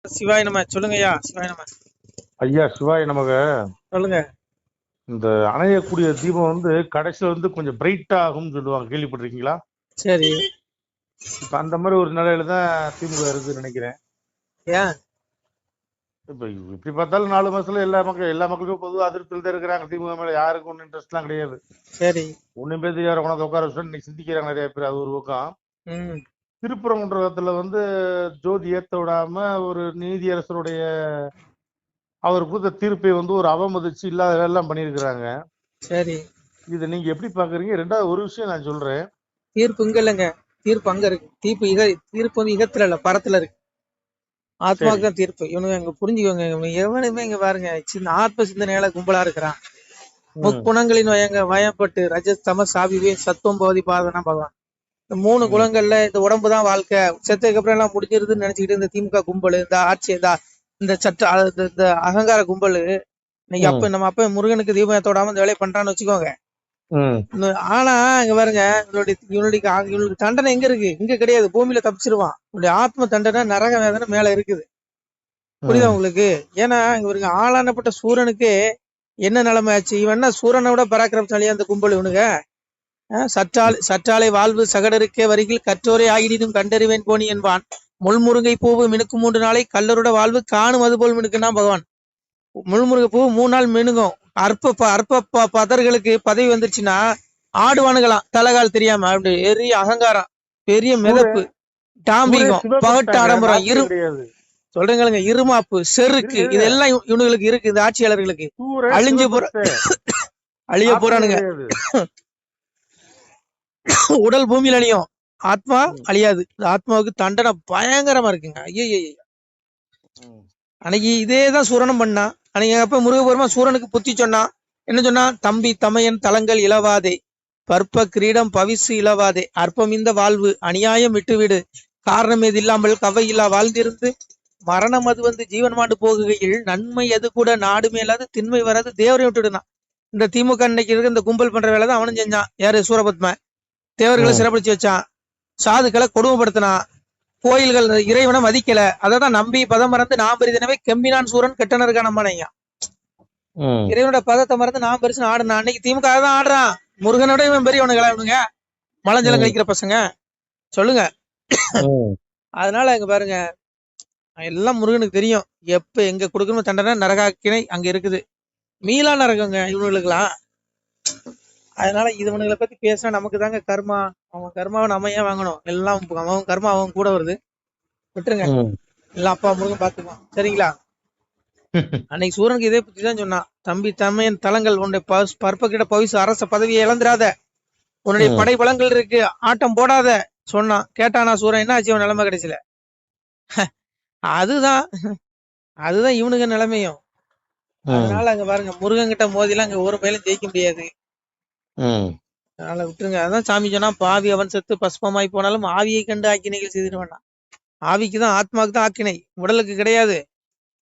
சிவாய நம. சொல்லுங்கய்யா. சிவாய நம. ஐயா சிவாய நமக. சொல்லுங்க. இந்த அணையக்கூடிய தீபம் கடைசியில கொஞ்சம் பிரைட் ஆகும்னு சொல்லுவாங்க, கேள்விப்பட்டிருக்கீங்களா? சரி. இப்ப அந்த மாதிரி ஒரு நிலையில தான் திமுக இருக்குன்னு நினைக்கிறேன். ஏன் இப்ப இப்படி பார்த்தாலும் 4 மாசத்துல எல்லா மக்களுக்கும் பொதுவாக அதிருப்தியில் தான் இருக்கிறாங்க. திமுக மேல யாருக்கும் ஒன்றும் இன்ட்ரெஸ்ட் எல்லாம் கிடையாது. சரி. ஒன்னும் பேர் யாரை கொண்டாந்து உட்கார வச்சு இன்னைக்கு சிந்திக்கிறாங்க நிறைய பேர். அது ஒரு பக்கம். திருப்பரங்குன்றத்துல ஜோதி ஏத்த விடாம ஒரு நீதியரசருடைய அவர் கொடுத்த தீர்ப்பை ஒரு அவமதிச்சு இல்லாத எல்லாம் பண்ணிருக்கிறாங்க. சரி. இதை நீங்க எப்படி பாக்குறீங்க? ரெண்டாவது ஒரு விஷயம் நான் சொல்றேன். தீர்ப்பு இங்க இல்லைங்க, தீர்ப்பு அங்க இருக்கு. தீர்ப்பு இகத்துல இல்ல, பரத்துல இருக்கு. ஆத்மாவுக்கு தான் தீர்ப்பு. இவனுங்க இங்க புரிஞ்சுக்கோங்க. எவனுமே இங்க பாருங்க, சின்ன ஆத்ம சிந்தனையால கும்பலா இருக்கிறான். முக்குணங்களின் வயப்பட்டு ரஜஸ் தமஸ் ஆவிவே சத்துவம் போதி பாதனா பகவான். இந்த 3 குணங்கள்ல இந்த உடம்புதான் வாழ்க்கை, செத்ததுக்கு அப்புறம் எல்லாம் முடிஞ்சிருதுன்னு நினைச்சுக்கிட்டு இந்த திமுக கும்பல், இந்த ஆட்சி, இந்த சட்ட இந்த அகங்கார கும்பல் இன்னைக்கு அப்ப நம்ம அப்ப முருகனுக்கு தீபத்தோடாம இந்த வேலையை பண்றான்னு வச்சுக்கோங்க. ஆனா இங்க பாருங்க, இவனுடைய தண்டனை எங்க இருக்கு? இங்க கிடையாது, பூமியில தப்பிச்சிருவான். இவனுடைய ஆத்ம தண்டனை நரக வேதனை மேல இருக்குது. புரியுதா உங்களுக்கு? ஏன்னா இங்க பாருங்க, ஆளானப்பட்ட சூரனுக்கு என்ன நிலைமை ஆச்சு? இவன் சூரனை விட பராக்கிரமசாலியா அந்த கும்பல் இவனுங்க. சற்றாலை வாழ்வு சகடருக்கே வருகில் கற்றோரை ஆகிடும் கண்டறிவேன் போனி என்பான். முள்முருங்கை பூவு மினுக்கு 3 நாளை கல்லரோட வாழ்வு காணும் அது போல் மினுக்குன்னா பகவான். முள்முருங்கை பூ 3 நாள் மினுங்கும். அற்ப பதர்களுக்கு பதவி வந்துருச்சுன்னா ஆடுவானுங்களாம், தலைகால் தெரியாம. அப்படி எரிய அகங்காரம், பெரிய மிதப்பு, டாம்பிகம், பகட்டு ஆடம்பரம், சொல்றீங்க இருமாப்பு, செருக்கு, இதெல்லாம் இவனுங்களுக்கு இருக்கு. இந்த ஆட்சியாளர்களுக்கு அழிய போறானுங்க. உடல் பூமியில் அழியும், ஆத்மா அழியாது. ஆத்மாவுக்கு தண்டனை பயங்கரமா இருக்குங்க. ஐயோ, அன்னைக்கு இதேதான் சூரனும் பண்ணா. அன்னைக்கு அப்ப முருகபெருமான் சூரனுக்கு புத்தி சொன்னா. என்ன சொன்னா? தம்பி தமையன் தலங்கள் இலவாதே, பற்ப கிரீடம் பவிசு இலவாதே, அற்பம் இந்த வாழ்வு அநியாயம் விட்டுவிடு, காரணம் எது இல்லாமல் கவை இல்லா வாழ்ந்திருந்து மரணம் அது ஜீவன் மாண்டு போகுகையில் நன்மை எது கூட நாடு மேலாது திண்மை வராது தேவரை விட்டுடுனா. இந்த திமுக இன்னைக்கு இருக்க இந்த கும்பல் பண்ற வேலை தான் அவனும் செஞ்சான். யாரு? சூரபத்ம. தேவர்களை சிறப்பிடிச்சு வச்சான், சாதுக்களை கொடுமைப்படுத்தினான், கோயில்கள் இறைவனை மதிக்கல. அதான் நம்பி பதம் மறந்து நாம் பெரிதனவே கெம்பினான் சூரன் கெட்டனருக்கான நம்மனையா. இறைவனோட பதத்தை மறந்து நாம் பெருசு ஆடுனான். அன்னைக்கு திமுக தான் ஆடுறான். முருகனோட இவன் பெரியவனுங்களா இவனுங்க? மலஞ்சலம் கழிக்கிற பசங்க, சொல்லுங்க. அதனால இங்க பாருங்க, எல்லாம் முருகனுக்கு தெரியும் எப்ப எங்க கொடுக்கணும் தண்டனை. நரகாக்கினை அங்க இருக்குது, மீளா நரகங்க இவனுங்களுக்குலாம். அதனால இவனுங்களை பத்தி பேசினா நமக்கு தாங்க கர்மா. அவன் கர்மாவை நம்ம ஏன் வாங்கணும்? எல்லாம் அவன் கர்மா அவன் கூட வருது, விட்டுருங்க. எல்லாம் அப்பா முருகன் பாத்துக்குவான், சரிங்களா? அன்னைக்கு சூரனுக்கு இதே பத்தி தான் சொன்னான். தம்பி தமையன் தலங்கள் உன்னுடைய பற்ப கிட்ட பவிசு அரச பதவியை இழந்துராத, உன்னுடைய படை பலங்கள் இருக்கு, ஆட்டம் போடாத சொன்னான். கேட்டானா சூரன்? என்ன ஆச்சு அவன் நிலைமை கிடைச்சல? அதுதான் இவனுங்க நிலைமையும். அதனால அங்க பாருங்க, முருகன் கிட்ட மோதிலாம் அங்க ஒரு பயிலும் ஜெயிக்க முடியாது. அதனால விட்டுருங்க. அதான் சாமி சொன்னா, பாவி அவன் செத்து பஸ்பமாய் போனாலும் ஆவியை கண்டு ஆக்கினைகள் செய்திருவானா. ஆவிக்குதான், ஆத்மாவுக்கு தான் ஆக்கினை, உடலுக்கு கிடையாது.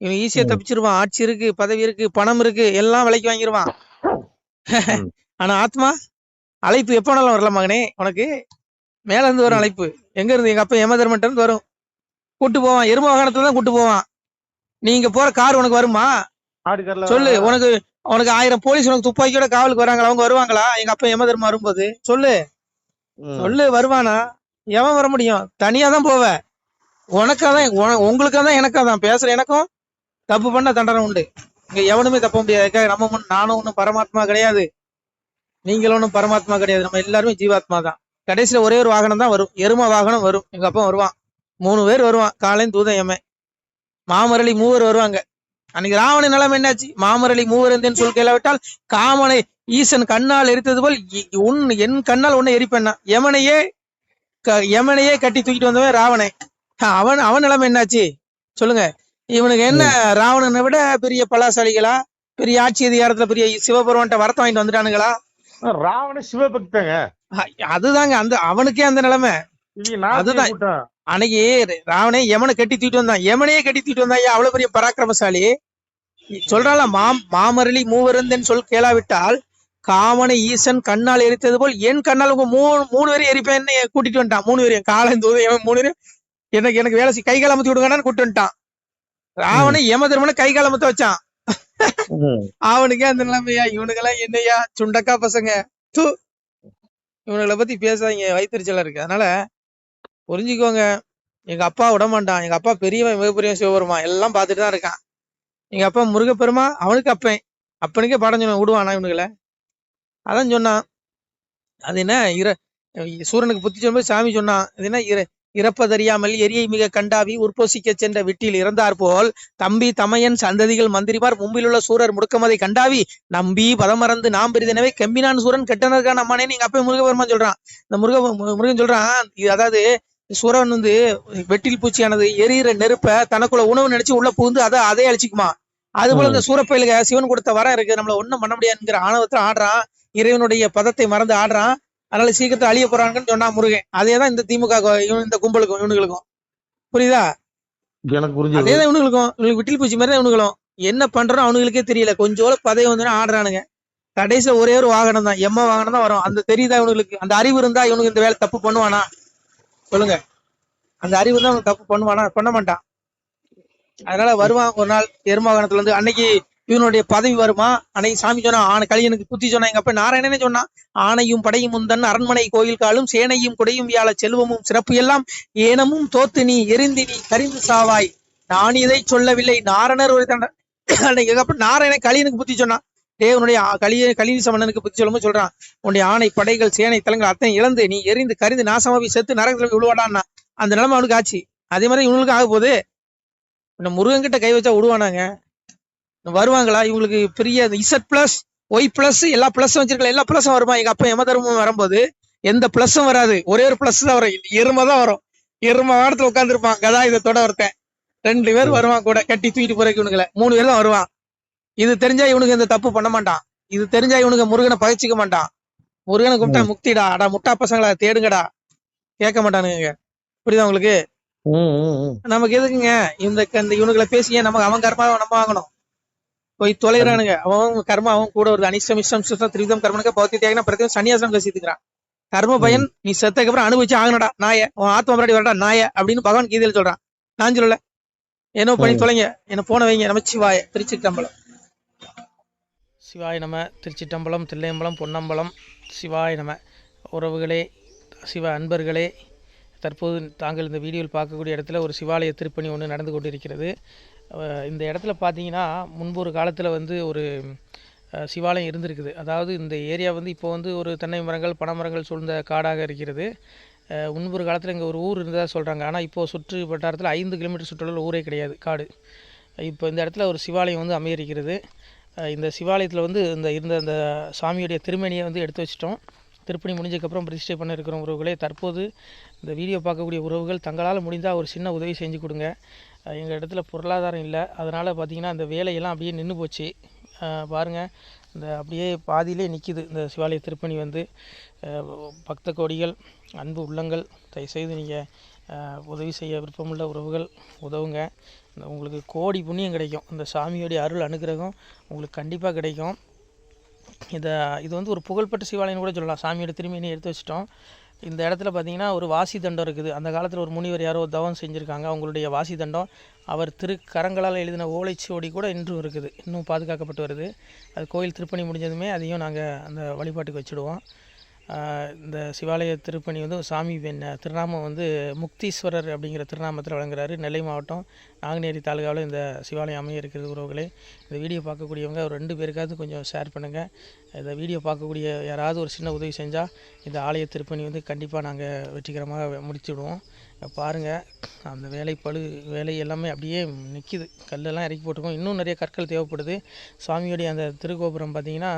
இவன் ஈஸியா தப்பிச்சிருவான். ஆட்சி இருக்கு, பதவி இருக்கு, பணம் இருக்கு, எல்லாம் விலைக்கு வாங்கிடுவான். ஆனா ஆத்மா அழைப்பு எப்ப வேணாலும் வரல மகனே. உனக்கு மேல இருந்து வரும் அழைப்பு. எங்க இருந்து? எங்க அப்பா யம தர்மன்ட்ட இருந்து வரும், கூட்டு போவான். எரும வாகனத்துல தான் கூட்டு போவான். நீங்க போற கார் உனக்கு வருமா? சொல்லு. உனக்கு 1000 போலீஸ் உனக்கு துப்பாக்கியோட காவலுக்கு வராங்களா? அவங்க வருவாங்களா? எங்க அப்பா யம தர்மம் வரும்போது சொல்லு. வருவானா? எவன் வர முடியும்? தனியா தான் போவ. உனக்காதான், உங்களுக்காதான், எனக்காதான் பேசுற. எனக்கும் தப்பு பண்ண தண்டனை உண்டு. இங்க எவனுமே தப்ப முடியாது. நானும் ஒண்ணும் பரமாத்மா கிடையாது, நீங்களும் ஒண்ணும் பரமாத்மா கிடையாது. நம்ம எல்லாருமே ஜீவாத்மா தான். கடைசியில ஒரே ஒரு வாகனம் தான் வரும், எரும வாகனம் வரும். எங்க அப்பா வருவான், 3 பேர் வருவான். காலையும் தூதன் எம மாமரளி 3 வருவாங்க. அன்னைக்கு ராவணன் நிலைமை என்னாச்சு? மாமரளி 3 சொல் கேளாவிட்டால் காமனை ஈசன் கண்ணால் எரித்தது போல் என் கண்ணால் உன்னை எரிப்பேன்னா. யமனையே கட்டி தூக்கிட்டு வந்தவன் ராவணை. அவன் நிலைமை என்னாச்சு சொல்லுங்க? இவனுக்கு என்ன, ராவணனை விட பெரிய பலாசாலிகளா? பெரிய ஆட்சி அதிகாரத்துல பெரிய சிவபெருமான்ட்ட வரத்தை வாங்கிட்டு வந்துட்டானுங்களா? ராவண சிவபக்தங்க. அதுதாங்க அவனுக்கே அந்த நிலைமை. அதுதான் அன்னைக்கு ராவணே யமனை கட்டி தூக்கிட்டு வந்தான். யமனையே கட்டி தூக்கிட்டு வந்தான். அவ்வளவு பெரிய பராக்கிரமசாலி. சொல்றாள, மாமரளி 3 சொல் கேளாவிட்டால் காமனை ஈசன் கண்ணால் எரித்தது போல் என் கண்ணால் உங்க 3 பேரும் எரிப்பேன்னு கூட்டிட்டு வந்துட்டான். 3 பேரையும் காலம் தூதம் 3 பேரும் எனக்கு வேலை கை கால அமுத்தி விடுங்கன்னு கூட்டு வந்துட்டான். ராவணன் யமதர்மனை கை காலமத்த வச்சான். ம். அவனுக்கே அந்த நிலைமையா? இவனுக்கெல்லாம் என்னையா சுண்டக்கா பசங்க. தூ, இவனுங்களை பத்தி பேசாதீங்க, வயிற்றுச்சலா இருக்கு. அதனால புரிஞ்சுக்கோங்க. எங்க அப்பா விடமாட்டான். எங்க அப்பா பெரியவன், மிகப்பெரிய சிவபெருமான், எல்லாம் பார்த்துட்டு தான் இருக்கான். எங்க அப்பா முருகப்பெருமா, அவனுக்கு அப்பன், அப்பனுக்கே பாடம் சொன்ன விடுவானா இவனுங்களை? அதான் சொன்னான். அது என்ன சூரனுக்கு புத்தி சொல்லும்போது சாமி சொன்னான், இது என்ன இறப்பதறியாமல் எரியை மிக கண்டாவி உற்போசிக்க சென்ற வீட்டில் இறந்தார் போல் தம்பி தமையன் சந்ததிகள் மந்திரிமார் மும்பில் உள்ள சூரர் முடுக்கமதை கண்டாவி நம்பி பதமறந்து நாம் பெரிதனவே கெம்பினான் சூரன் கெட்டனருக்கான அம்மானே நீங்க அப்ப முருகபெருமான் சொல்றான். இந்த முருகன் சொல்றான், அதாவது சூரன் வந்து வெட்டில் பூச்சியானது எரியிற நெருப்ப தனக்குள்ள உணவு நினைச்சு உள்ள புகுந்து அதே அழிச்சுக்குமா. அது போல இந்த சூரப்பயிலுக சிவன் கொடுத்த வரம் இருக்கு, நம்மள ஒண்ணும் பண்ண முடியாதுங்கிற ஆணவத்துல ஆடுறான், இறைவனுடைய பதத்தை மறந்து ஆடுறான். அதனால சீக்கிரத்தை அழிய போறாங்கன்னு சொன்னா முருகன். அதேதான் இந்த திமுக இந்த கும்பலுக்கும் இவனுங்களுக்கும். புரியுதா? எனக்கு புரிஞ்சது. அதேதான் இவனுங்களுக்கும். இவனுக்கு விட்டில் பூச்சி மாதிரி தான் இவனுங்களும். என்ன பண்றோம் அவனுங்களுக்கே தெரியல. கொஞ்சோட பதவி வந்து ஆடுறானுங்க. கடைசியில ஒரே ஒரு வாகனம் தான், எம்ம வாகனம் தான் வரும். அந்த தெரியுதா இவனுங்களுக்கு? அந்த அறிவு இருந்தா இவனுக்கு இந்த வேலை தப்பு பண்ணுவானா சொல்லுங்க? அந்த அறிவு தான் அவனுக்கு தப்பு பண்ணுவானா? பண்ண மாட்டான். அதனால வருவான் ஒரு நாள் எருமாகணத்துல இருந்து. அன்னைக்கு இவனுடைய பதவி வருமா? அன்னைக்கு சாமி சொன்னா, ஆனை கலியனுக்கு புத்தி சொன்னா. எங்க அப்ப நாராயணனே சொன்னான், ஆணையும் படையும் முந்தன் அரண்மனை கோயில் காலும் சேனையும் குடையும் வியாழ செல்வமும் சிறப்பு எல்லாம் ஏனமும் தோத்து நீ எரிந்து நீ கரிந்து சாவாய், நான் இதை சொல்லவில்லை நாரணர் ஒரு தண்ட. அன்னைக்கு எங்க அப்ப நாராயணன் கலியனுக்கு புத்தி சொன்னான். தேவனுடைய கலினி சமணனுக்கு புத்தி சொல்லும்போது சொல்றான், உன்னுடைய ஆணை படைகள் சேனை தலங்கள் அத்தனை இழந்து நீ எரிந்து கரிந்து நாசமாவி செத்து நரகத்துல விழுவாடான்னா. அந்த நிலைமை அவனுக்கு ஆச்சு. அதே மாதிரி இவனுக்கு ஆக போகுது. முருகன் கிட்ட கை வச்சா விடுவானாங்க? வருவாங்களா? இவங்களுக்கு பெரிய இசட் பிளஸ் ஒய் பிளஸ் எல்லா பிளஸும் வச்சிருக்கல, எல்லா பிளஸும் வருமா? எங்க அப்பா யமதர்மம் வரும்போது எந்த பிளஸும் வராது, ஒரே ஒரு பிளஸ் தான் வரும். எருமை தான் வரும். எருமை வாரத்துல உட்காந்துருப்பான் கதாயுதத்தோட ஒருத்தன். 2 பேர் வருவான் கூட கட்டி தூக்கிட்டு போறதுக்கு. இவனுங்களை 3 பேர் தான் வருவான். இது தெரிஞ்சா இவனுக்கு இந்த தப்பு பண்ண மாட்டான். இது தெரிஞ்சா இவனுக்கு முருகனை பகைச்சிக்க மாட்டான். முருகனை கூப்பிட்டா முக்திடா, அடா முட்டா பசங்களா தேடுங்கடா, கேட்க மாட்டானுங்க. புரியுதா உங்களுக்கு? நமக்கு எதுக்குங்க இந்த இவனுங்களை பேசிய நமக்கு அவன் கர்மாவை நம்ம வாங்கணும்? போய் தொலைகிறானுங்க. அவன் கர்ம அவன் கூட ஒரு அனிஷ்டம் இஷ்டம் திரிவிதம் கர்மனுக்கு பௌத்தி தியாகனா பிரத்தியம் சன்னியாசம் கசித்துக்கிறான். கர்ம பயன் நீ செத்ததுக்கு அப்புறம் அனுபவிச்சு ஆகணும்டா நாய, உன் ஆத்மா முன்னாடி வரடா நாய அப்படின்னு பகவான் கீதையில சொல்றான். நான் சொல்லல, என்ன பண்ணி தொலைங்க, என்ன போன வைங்க. நமச்சிவாய. திருச்சிற்றம்பலம். சிவாய நம. திருச்சிற்றம்பலம், தில்லையம்பலம், பொன்னம்பலம். சிவாய நம. உறவுகளே, சிவ அன்பர்களே, தற்போது தாங்கள் இந்த வீடியோவில் பார்க்கக்கூடிய இடத்துல ஒரு சிவாலய திருப்பணி ஒன்று நடந்து கொண்டிருக்கிறது. இந்த இடத்துல பார்த்தீங்கன்னா முன்பு ஒரு காலத்தில் வந்து ஒரு சிவாலயம் இருந்திருக்குது. அதாவது இந்த ஏரியா வந்து இப்போ வந்து ஒரு தென்னை மரங்கள் பனை மரங்கள் சூழ்ந்த காடாக இருக்கிறது. முன்பு ஒரு காலத்தில் இங்கே ஒரு ஊர் இருந்ததாக சொல்கிறாங்க. ஆனால் இப்போது சுற்று வட்டாரத்தில் 5 கிலோமீட்டர் சுற்றுலாவில் ஊரே கிடையாது, காடு. இப்போ இந்த இடத்துல ஒரு சிவாலயம் வந்து அமையிருக்கிறது. இந்த சிவாலயத்தில் வந்து இருந்த அந்த சாமியுடைய திருமணியை வந்து எடுத்து வச்சிட்டோம். திருப்பணி முடிஞ்சதுக்கப்புறம் பிரதிஷ்டை பண்ண இருக்கிற உறவுகளே, தற்போது இந்த வீடியோ பார்க்கக்கூடிய உறவுகள் தங்களால் முடிந்தால் ஒரு சின்ன உதவி செஞ்சு கொடுங்க. எங்கள் இடத்துல பொருளாதாரம் இல்லை, அதனால் பார்த்திங்கன்னா அந்த வேலையெல்லாம் அப்படியே நின்று போச்சு. பாருங்கள், இந்த அப்படியே பாதியிலே நிற்கிது இந்த சிவாலய திருப்பணி வந்து. பக்த கோடிகள், அன்பு உள்ளங்கள், தயவுசெய்து நீங்கள் உதவி செய்ய விருப்பமுள்ள உறவுகள் உதவுங்க. உங்களுக்கு கோடி புண்ணியம் கிடைக்கும். இந்த சாமியோடைய அருள் அனுகிரகம் உங்களுக்கு கண்டிப்பாக கிடைக்கும். இது வந்து ஒரு புகழ்பெற்ற சிவாலயம்னு கூட சொல்லலாம். சாமியோட திருமணியை எடுத்து வச்சிட்டோம். இந்த இடத்துல பார்த்திங்கன்னா ஒரு வாசி தண்டம் இருக்குது. அந்த காலத்தில் ஒரு முனிவர் யாரோ தவம் செஞ்சுருக்காங்க. அவங்களுடைய வாசி தண்டம் அவர் திருக்கரங்களால் எழுதின ஓலைச்சுவடி கூட இன்றும் இருக்குது, இன்னும் பாதுகாக்கப்பட்டு வருது. அது கோயில் திருப்பணி முடிஞ்சதுமே அதையும் நாங்கள் அந்த வழிபாட்டுக்கு வச்சுடுவோம். இந்த சிவாலய திருப்பணி வந்து சாமி திருநாமம் வந்து முக்தீஸ்வரர் அப்படிங்கிற திருநாமத்தில் வழங்குறாரு. நெல்லை மாவட்டம் நாங்குநேரி தாலுகாவில் இந்த சிவாலயம் அமைய இருக்கிறது. உறவுகளே, இந்த வீடியோ பார்க்கக்கூடியவங்க ஒரு 2 பேருக்காவது கொஞ்சம் ஷேர் பண்ணுங்கள். இந்த வீடியோ பார்க்கக்கூடிய யாராவது ஒரு சின்ன உதவி செஞ்சால் இந்த ஆலய திருப்பணி வந்து கண்டிப்பாக நாங்கள் வெற்றிகரமாக முடிச்சுடுவோம். பாருங்கள், அந்த வேலை எல்லாமே அப்படியே நிற்கிது. கல்லெல்லாம் இறக்கி போட்டிருக்கோம். இன்னும் நிறைய கற்கள் தேவைப்படுது. சுவாமியோடைய அந்த திருக்கோபுரம் பார்த்திங்கன்னா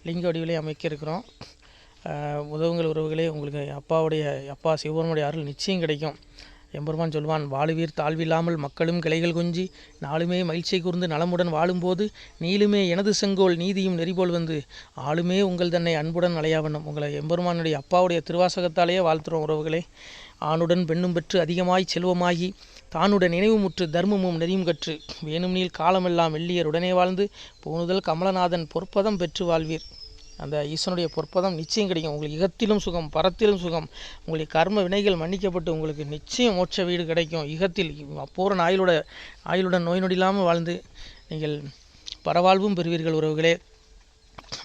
லிங்க வடிவிலே அமைக்க இருக்கிறோம். உதவுங்கள் உறவுகளே. உங்களுக்கு அப்பா சிவபெருமானுடைய அருள் நிச்சயம் கிடைக்கும். எம்பெருமான் சொல்வான், வாழுவீர் தாழ்வில்லாமல் மக்களும் கிளைகள் கொஞ்சி நாளுமே மகிழ்ச்சியை கூர்ந்து நலமுடன் வாழும்போது நீளுமே எனது செங்கோல் நீதியும் நெறிபோல் வந்து ஆளுமே உங்கள் தன்னை அன்புடன் அலையாவண்ணம். உங்களை எம்பெருமானுடைய அப்பாவுடைய திருவாசகத்தாலேயே வாழ்த்துறோம் உறவுகளே. ஆணுடன் பெண்ணும் பெற்று அதிகமாய் செல்வமாகி தானுடன் நினைவுமுற்று தர்மமும் நெறியும் கற்று வேணும் நீள் காலமெல்லாம் வெள்ளியர் உடனே வாழ்ந்து போனுதல் கமலநாதன் பொற்பதம் பெற்று வாழ்வீர். அந்த ஈசனுடைய பொற்பதம் நிச்சயம் கிடைக்கும். உங்களுக்கு இகத்திலும் சுகம், பரத்திலும் சுகம். உங்களுடைய கர்ம வினைகள் மன்னிக்கப்பட்டு உங்களுக்கு நிச்சயம் மோட்ச வீடு கிடைக்கும். இகத்தில் பூரண ஆயுளுடன் நோய் நொடி இல்லாமல் வாழ்ந்து நீங்கள் பரவாழ்வும் பெறுவீர்கள். உறவுகளே,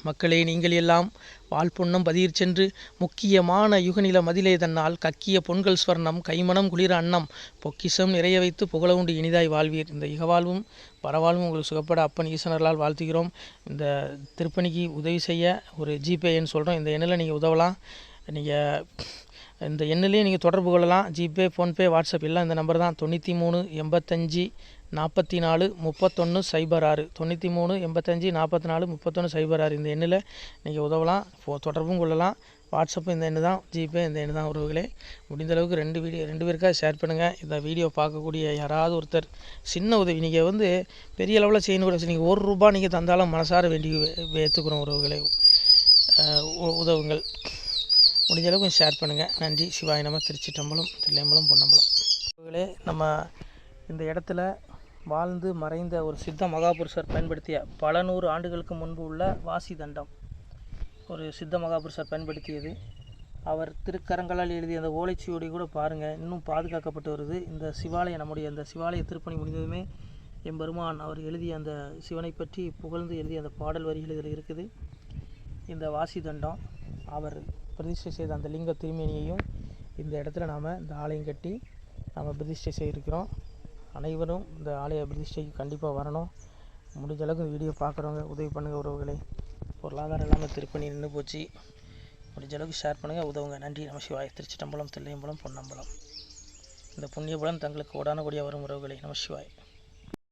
மக்களே, நீங்கள் எல்லாம் வாழ்பொன்னம் பதியிற் சென்று முக்கியமான யுகநில மதிலே தன்னால் கக்கிய பொன்கள் ஸ்வர்ணம் கைமணம் குளிர அன்னம் பொக்கிஷம் நிறைய வைத்து புகழ உண்டு இனிதாய் வாழ்வீர். இந்த இகவாழ்வும் பரவாழ்வும் உங்களுக்கு சுகப்பட அப்பன் ஈசனர்களால் வாழ்த்துகிறோம். இந்த திருப்பணிக்கு உதவி செய்ய ஒரு ஜிபே எண் சொல்கிறோம். இந்த எண்ணில் நீங்கள் உதவலாம். நீங்கள் இந்த எண்ணிலே நீங்கள் தொடர்பு கொள்ளலாம். ஜிபே, ஃபோன்பே, வாட்ஸ்அப் எல்லாம் இந்த நம்பர் தான். 93 85 44 31 06 93 85 44 31 06. இந்த எண்ணில் நீங்கள் உதவலாம், தொடர்பும் கொள்ளலாம். வாட்ஸ்அப்பு இந்த எண்ணு தான், ஜிபே இந்த எண்ணு தான். உறவுகளே, முடிந்த அளவுக்கு 2 பேருக்காக ஷேர் பண்ணுங்கள். இந்த வீடியோ பார்க்கக்கூடிய யாராவது ஒருத்தர் சின்ன உதவி, நீங்கள் பெரிய அளவில் செய்யணும் கூட, நீங்கள் ₹1 நீங்கள் தந்தாலும் மனசார வேண்டி ஏற்றுக்கிறோம். உறவுகளே, உதவுங்கள். முடிஞ்ச அளவுக்கு ஷேர் பண்ணுங்கள். நன்றி. சிவாய நம. திருச்சிற்றம்பலம், தில்லையம்பலம், பொன்னம்பலம். உறவுகளே, நம்ம இந்த இடத்துல வாழ்ந்து மறைந்த ஒரு சித்த மகாபுருஷர் பயன்படுத்திய பல 100 ஆண்டுகளுக்கு முன்பு உள்ள வாசி தண்டம் ஒரு சித்த மகாபுருஷர் பயன்படுத்தியது. அவர் திருக்கரங்களால் எழுதிய அந்த ஓலைச்சுவடி கூட பாருங்கள், இன்னும் பாதுகாக்கப்பட்டு வருது. இந்த சிவாலயம், நம்முடைய இந்த சிவாலய திருப்பணி முடிந்ததுமே எம்பெருமான் அவர் எழுதிய அந்த சிவனை பற்றி புகழ்ந்து எழுதிய அந்த பாடல் வரிகள் இதில் இருக்குது. இந்த வாசி தண்டம் அவர் பிரதிஷ்டை செய்த அந்த லிங்க திருமேனியையும் இந்த இடத்துல நாம் இந்த ஆலயம் கட்டி நாம் பிரதிஷ்டை செய்திருக்கிறோம். அனைவரும் இந்த ஆலய பிரதிஷ்டைக்கு கண்டிப்பாக வரணும். முடிஞ்ச அளவுக்கு இந்த வீடியோ பார்க்குறவங்க உதவி பண்ணுங்கள். உறவுகளே, பொருளாதாரம் இல்லாமல் திருப்பணி நின்று போச்சு. முடிஞ்ச அளவுக்கு ஷேர் பண்ணுங்கள், உதவுங்க. நன்றி. நம சிவாய. திருச்சிற்றம்பலம், தில்லையம்பலம், பொன்னம்பலம். இந்த புண்ணியபலம் தங்களுக்கு கோடான கோடியாக வரும். உறவுகளே, நம சிவாய.